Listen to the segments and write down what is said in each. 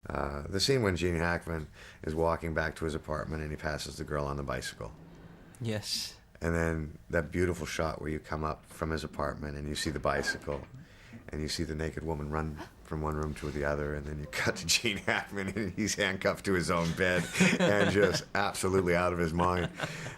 The scene when Gene Hackman is walking back to his apartment and he passes the girl on the bicycle. Yes. And then that beautiful shot where you come up from his apartment and you see the bicycle and you see the naked woman run from one room to the other, and then you cut to Gene Hackman and he's handcuffed to his own bed and just absolutely out of his mind.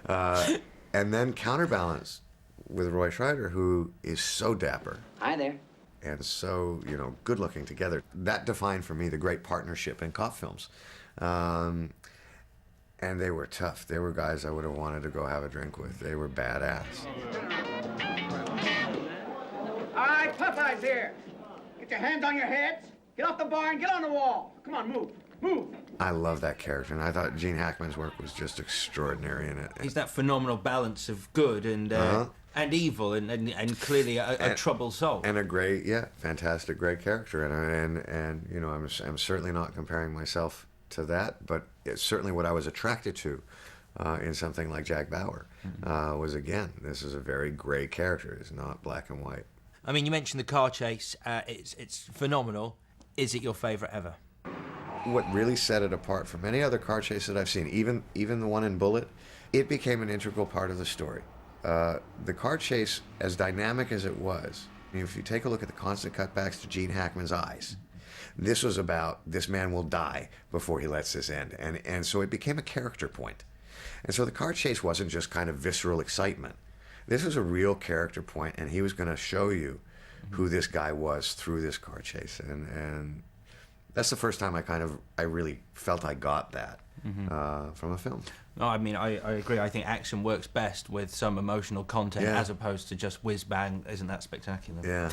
And then counterbalance with Roy Scheider, who is so dapper. Hi there. And so, you know, good looking together. That defined for me the great partnership in cop films. And they were tough. They were guys I would have wanted to go have a drink with. They were badass. All right, Popeye's here. Get your hands on your heads. Get off the bar and get on the wall. Come on, move. Move. I love that character, and I thought Gene Hackman's work was just extraordinary in it. He's that phenomenal balance of good and evil, and clearly a troubled soul. And a great, fantastic, great character. And you know, I'm certainly not comparing myself to that, but it's certainly what I was attracted to in something like Jack Bauer. Was, again, this is a very gray character. It's not black and white. I mean, you mentioned the car chase. It's phenomenal. Is it your favourite ever? What really set it apart from any other car chase that I've seen, even the one in Bullitt, it became an integral part of the story. The car chase, as dynamic as it was, if you take a look at the constant cutbacks to Gene Hackman's eyes, this was about this man will die before he lets this end. And so it became a character point. And so the car chase wasn't just kind of visceral excitement. This was a real character point, and he was going to show you who this guy was through this car chase. And that's the first time I really felt I got that from a film. No, I mean, I agree. I think action works best with some emotional content as opposed to just whiz-bang. Isn't that spectacular? Yeah.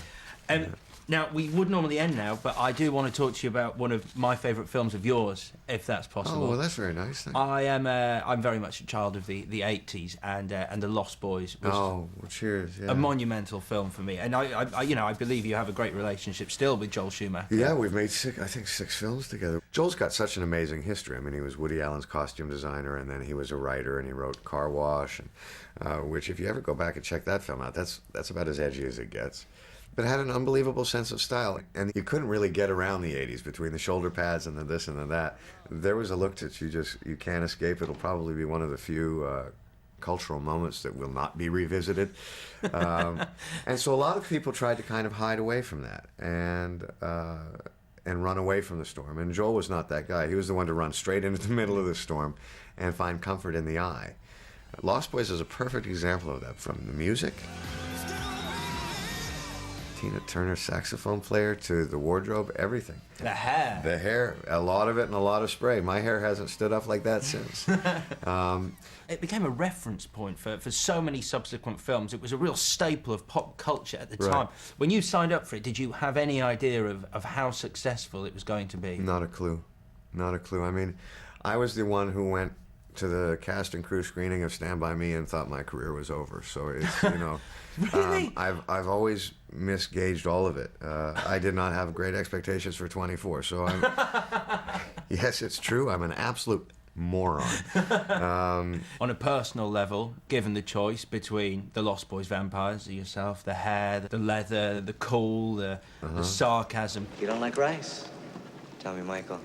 Now, we would normally end now, but I do want to talk to you about one of my favourite films of yours, if that's possible. Oh, well, that's very nice. Thank you. I'm very much a child of the 80s, and The Lost Boys was well, cheers. Yeah. a monumental film for me. And I believe you have a great relationship still with Joel Schumacher. Yeah, we've made I think six films together. Joel's got such an amazing history. I mean, he was Woody Allen's costume designer, and then he was a writer, and he wrote Car Wash, and, which, if you ever go back and check that film out, that's about as edgy as it gets. But it had an unbelievable sense of style, and you couldn't really get around the 80s between the shoulder pads and the this and the that. There was a look that you can't escape. It'll probably be one of the few cultural moments that will not be revisited. And so a lot of people tried to kind of hide away from that and run away from the storm. And Joel was not that guy. He was the one to run straight into the middle of the storm and find comfort in the eye. Lost Boys is a perfect example of that, from the music, Tina Turner saxophone player, to the wardrobe, everything. The hair, a lot of it and a lot of spray. My hair hasn't stood up like that since. It became a reference point for so many subsequent films. It was a real staple of pop culture at the time. When you signed up for it, did you have any idea of how successful it was going to be? Not a clue. Not a clue. I mean, I was the one who went to the cast and crew screening of Stand By Me and thought my career was over. So it's, you know, really? I've always misgauged all of it. I did not have great expectations for 24. So yes, it's true. I'm an absolute moron. On a personal level, given the choice between the Lost Boys vampires, yourself, the hair, the leather, the cool, the sarcasm. You don't like rice? Tell me, Michael.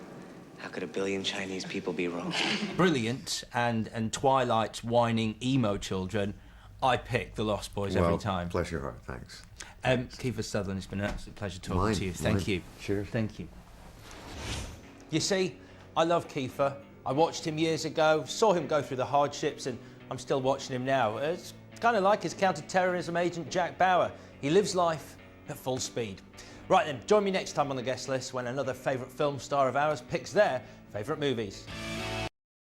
How could a billion Chinese people be wrong? Brilliant, and Twilight's whining emo children, I pick the Lost Boys every time. Bless your heart, thanks. Kiefer Sutherland, it's been an absolute pleasure talking to you. Thank you. Cheers. Thank you. You see, I love Kiefer. I watched him years ago, saw him go through the hardships, and I'm still watching him now. It's kind of like his counter-terrorism agent, Jack Bauer. He lives life at full speed. Right then, join me next time on the guest list when another favourite film star of ours picks their favourite movies.